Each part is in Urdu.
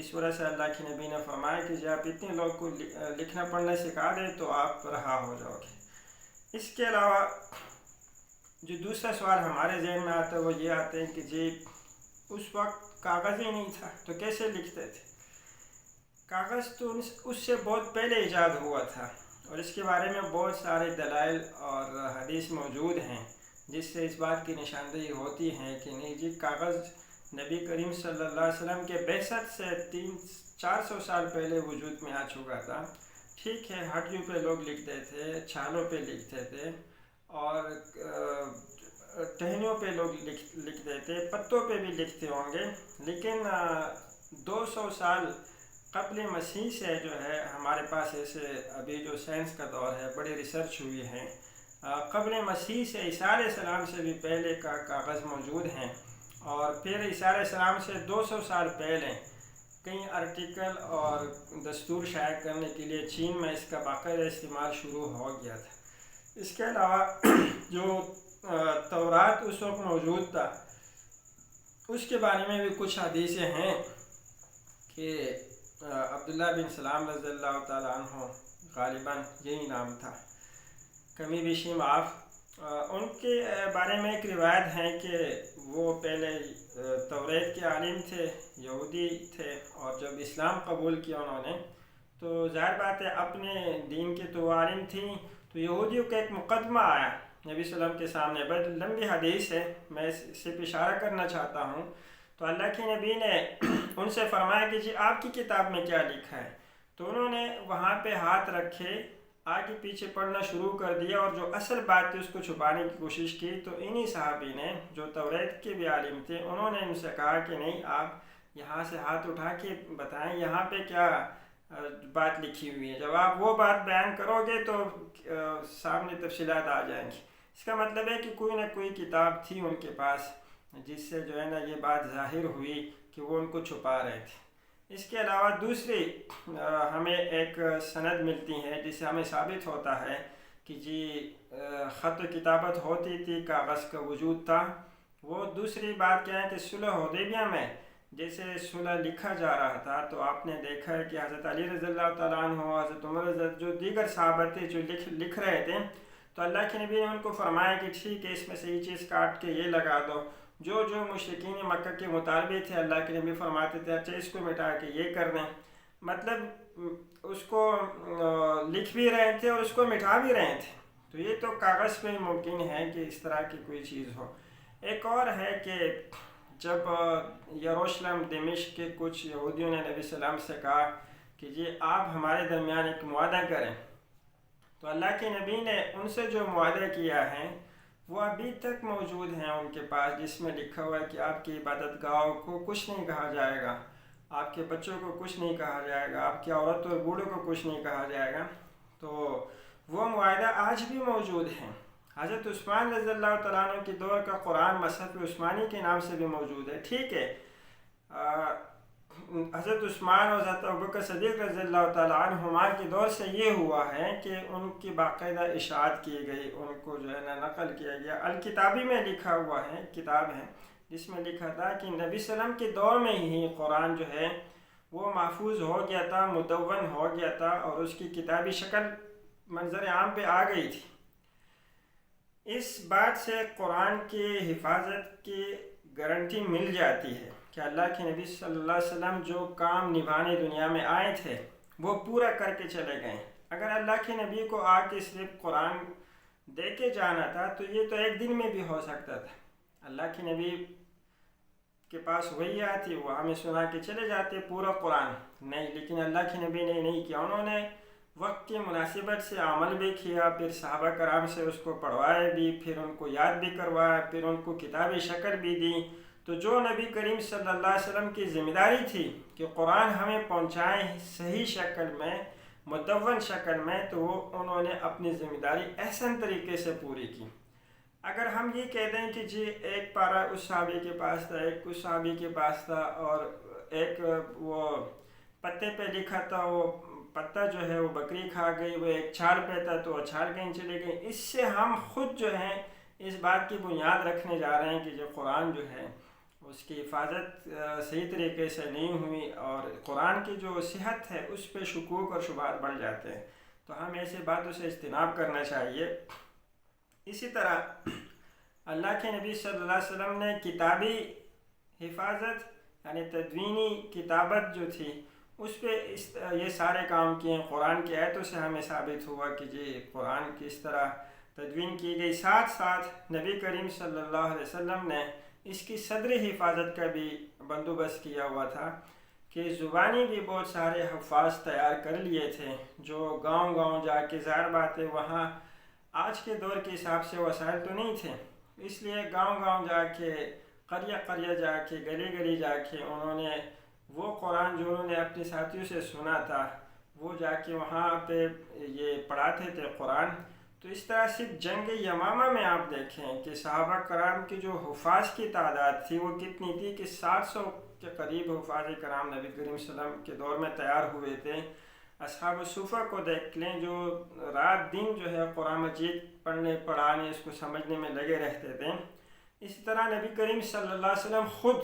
اس وجہ سے اللہ کے نبی نے فرمایا کہ جب آپ اتنے لوگ کو لکھنا پڑھنا سکھا دیں تو آپ رہا ہو جاؤ گے۔ اس کے علاوہ جو دوسرا سوال ہمارے ذہن میں آتا ہے وہ یہ آتے ہیں کہ جی اس وقت کاغذ ہی نہیں تھا تو کیسے لکھتے تھے؟ کاغذ تو اس سے بہت پہلے ایجاد ہوا تھا، اور اس کے بارے میں بہت سارے دلائل اور حدیث موجود ہیں جس سے اس بات کی نشاندہی ہوتی ہے کہ نہیں جی کاغذ نبی کریم صلی اللہ علیہ وسلم کے بعثت سے 300-400 سال پہلے وجود میں آ چکا تھا۔ ٹھیک ہے، ہٹیوں پہ لوگ لکھتے تھے، چھالوں پہ لکھتے تھے، اور ٹہنیوں پہ لوگ لکھتے تھے، پتوں پہ بھی لکھتے ہوں گے، لیکن 200 سال قبل مسیح سے جو ہے ہمارے پاس ایسے ابھی جو سائنس کا دور ہے بڑی ریسرچ ہوئی ہے، قبل مسیح سے عیسیٰ علیہ السلام سے بھی پہلے کا کاغذ موجود ہیں، اور پھر عیسیٰ علیہ السلام سے 200 سال پہلے کئی آرٹیکل اور دستور شائع کرنے کے لیے چین میں اس کا باقاعدہ استعمال شروع ہو گیا تھا۔ اس کے علاوہ جو تورات اس وقت موجود تھا اس کے بارے میں بھی کچھ حدیثیں ہیں کہ عبداللہ بن سلام رضی اللہ تعالیٰ عنہ، غالباً یہی نام تھا، کمی بیشی معاف، ان کے بارے میں ایک روایت ہے کہ وہ پہلے توریت کے عالم تھے، یہودی تھے، اور جب اسلام قبول کیا انہوں نے تو ظاہر بات ہے اپنے دین کے تو عالم تھیں، تو یہودیوں کا ایک مقدمہ آیا نبی صلی اللہ علیہ وسلم کے سامنے، بڑی لمبی حدیث ہے، میں اس سے اشارہ کرنا چاہتا ہوں۔ تو اللہ کے نبی نے ان سے فرمایا کہ جی آپ کی کتاب میں کیا لکھا ہے؟ تو انہوں نے وہاں پہ ہاتھ رکھے، آگے پیچھے پڑھنا شروع کر دیا، اور جو اصل بات تھی اس کو چھپانے کی کوشش کی۔ تو انہی صحابی نے جو توریت کے بھی عالم تھے انہوں نے ان سے کہا کہ نہیں، آپ یہاں سے ہاتھ اٹھا کے بتائیں یہاں پہ کیا بات لکھی ہوئی ہے، جب آپ وہ بات بیان کرو گے تو سامنے تفصیلات آ جائیں گی۔ اس کا مطلب ہے کہ کوئی نہ کوئی کتاب تھی ان کے پاس جس سے جو ہے نا یہ بات ظاہر ہوئی کہ وہ ان کو چھپا رہے تھے۔ اس کے علاوہ دوسری ہمیں ایک سند ملتی ہے جس سے ہمیں ثابت ہوتا ہے کہ جی خط و کتابت ہوتی تھی، کاغذ کا وجود تھا۔ وہ دوسری بات کیا ہے کہ صلح حدیبیہ میں جیسے صلح لکھا جا رہا تھا تو آپ نے دیکھا ہے کہ حضرت علی رضی اللہ تعالیٰ عنہ، حضرت عمر رضی اللہ، جو دیگر صحابہ تھے جو لکھ رہے تھے، تو اللہ کے نبی نے ان کو فرمایا کہ ٹھیک ہے اس میں سے یہ چیز کاٹ کے یہ لگا دو۔ جو مشرکین مکہ کے مطالبے تھے اللہ کے نبی فرماتے تھے اچھا اس کو مٹا کے یہ کر دیں، مطلب اس کو لکھ بھی رہے تھے اور اس کو مٹا بھی رہے تھے۔ تو یہ تو کاغذ پہ ممکن ہے کہ اس طرح کی کوئی چیز ہو۔ ایک اور ہے کہ جب یروشلم دمشق کے کچھ یہودیوں نے نبی صلی اللہ علیہ وسلم سے کہا کہ جی آپ ہمارے درمیان ایک معاہدہ کریں، تو اللہ کے نبی نے ان سے جو معاہدہ کیا ہے وہ ابھی تک موجود ہیں ان کے پاس، جس میں لکھا ہوا ہے کہ آپ کی عبادت گاہوں کو کچھ نہیں کہا جائے گا، آپ کے بچوں کو کچھ نہیں کہا جائے گا، آپ کی عورت اور بوڑھوں کو کچھ نہیں کہا جائے گا۔ تو وہ معاہدہ آج بھی موجود ہے۔ حضرت عثمان رضی اللہ تعالیٰ عنہ کے دور کا قرآن مصحف عثمانی کے نام سے بھی موجود ہے، ٹھیک ہے۔ حضرت عثمان اور حضرت ابوبکر صدیق رضی اللہ تعالیٰ عنہما کے دور سے یہ ہوا ہے کہ ان کی باقاعدہ اشاعت کی گئی، ان کو جو ہے نا نقل کیا گیا۔ الکتابی میں لکھا ہوا ہے، کتاب ہے جس میں لکھا تھا کہ نبی صلی اللہ علیہ وسلم کے دور میں ہی قرآن جو ہے وہ محفوظ ہو گیا تھا، مدون ہو گیا تھا، اور اس کی کتابی شکل منظر عام پہ آ گئی تھی۔ اس بات سے قرآن کی حفاظت کی گارنٹی مل جاتی ہے کہ اللہ کے نبی صلی اللہ علیہ وسلم جو کام نبھانے دنیا میں آئے تھے وہ پورا کر کے چلے گئے۔ اگر اللہ کے نبی کو آ کے صرف قرآن دے کے جانا تھا تو یہ تو ایک دن میں بھی ہو سکتا تھا۔ اللہ کے نبی کے پاس وہی آتی، وہ ہمیں سنا کے چلے جاتے پورا قرآن، نہیں، لیکن اللہ کے نبی نے نہیں کیا، انہوں نے وقت کی مناسبت سے عمل بھی کیا، پھر صحابہ کرام سے اس کو پڑھوایا بھی، پھر ان کو یاد بھی کروایا، پھر ان کو کتابی شکل بھی دی۔ تو جو نبی کریم صلی اللہ علیہ وسلم کی ذمہ داری تھی کہ قرآن ہمیں پہنچائیں صحیح شکل میں، مدون شکل میں، تو وہ انہوں نے اپنی ذمہ داری احسن طریقے سے پوری کی۔ اگر ہم یہ کہہ دیں کہ جی ایک پارہ اس صحابی کے پاس تھا، ایک اس صحابی کے پاس تھا، اور ایک وہ پتے پہ لکھا تھا، وہ پتا جو ہے وہ بکری کھا گئی، وہ ایک چھال پہ تھا تو وہ چھال کہیں چلے گئی، اس سے ہم خود جو ہیں اس بات کی بنیاد رکھنے جا رہے ہیں کہ جو قرآن جو ہے اس کی حفاظت صحیح طریقے سے نہیں ہوئی اور قرآن کی جو صحت ہے اس پہ شکوک اور شبہات بڑھ جاتے ہیں، تو ہمیں ایسی باتوں سے اجتناب کرنا چاہیے۔ اسی طرح اللہ کے نبی صلی اللہ علیہ وسلم نے کتابی حفاظت یعنی تدوینی کتابت جو تھی اس پہ یہ سارے کام کیے ہیں۔ قرآن کی آیتوں سے ہمیں ثابت ہوا کہ جی قرآن کس طرح تدوین کی گئی، ساتھ ساتھ نبی کریم صلی اللہ علیہ وسلم نے اس کی صدری حفاظت کا بھی بندوبست کیا ہوا تھا کہ زبانی بھی بہت سارے حفاظ تیار کر لیے تھے جو گاؤں گاؤں جا کے، ظاہر بات ہے وہاں آج کے دور کے حساب سے وسائل تو نہیں تھے، اس لیے گاؤں گاؤں جا کے، قریہ قریہ جا کے، گلی گلی جا کے انہوں نے وہ قرآن جو انہوں نے اپنے ساتھیوں سے سنا تھا وہ جا کے وہاں پہ یہ پڑھاتے تھے قرآن۔ تو اس طرح سے جنگ یمامہ میں آپ دیکھیں کہ صحابہ کرام کی جو حفاظ کی تعداد تھی وہ کتنی تھی کہ 700 کے قریب حفاظ کرام نبی کریم صلی اللہ علیہ وسلم کے دور میں تیار ہوئے تھے۔ اصحاب الصفہ کو دیکھ لیں جو رات دن جو ہے قرآن مجید پڑھنے پڑھانے اس کو سمجھنے میں لگے رہتے تھے۔ اسی طرح نبی کریم صلی اللہ علیہ وسلم خود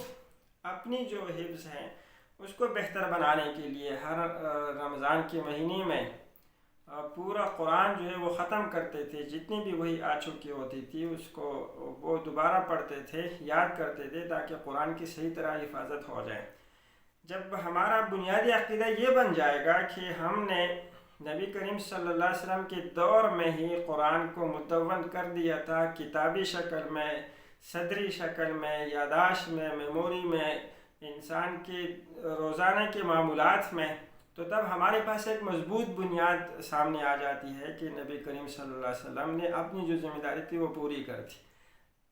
اپنی جو حفظ ہے اس کو بہتر بنانے کے لیے ہر رمضان کے مہینے میں پورا قرآن جو ہے وہ ختم کرتے تھے، جتنی بھی وہی آ چکی ہوتی تھی اس کو وہ دوبارہ پڑھتے تھے، یاد کرتے تھے تاکہ قرآن کی صحیح طرح حفاظت ہو جائے۔ جب ہمارا بنیادی عقیدہ یہ بن جائے گا کہ ہم نے نبی کریم صلی اللہ علیہ وسلم کے دور میں ہی قرآن کو مدون کر دیا تھا، کتابی شکل میں، صدری شکل میں، یادداشت میں، میموری میں، انسان کے روزانہ کے معمولات میں، تو تب ہمارے پاس ایک مضبوط بنیاد سامنے آ جاتی ہے کہ نبی کریم صلی اللہ علیہ وسلم نے اپنی جو ذمہ داری تھی وہ پوری کر دی۔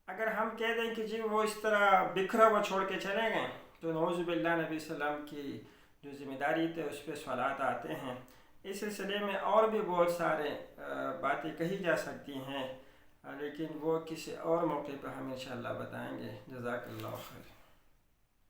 اگر ہم کہہ دیں کہ جی وہ اس طرح بکھرا ہوا چھوڑ کے چلے گئے تو نعوذ باللہ نبی صلی اللہ علیہ وسلم کی جو ذمہ داری تھے اس پہ سوالات آتے ہیں۔ اس سلسلے میں اور بھی بہت سارے باتیں کہی جا سکتی ہیں، لیکن وہ کسی اور موقع پر ہم انشاءاللہ بتائیں گے۔ جزاک اللہ خیر۔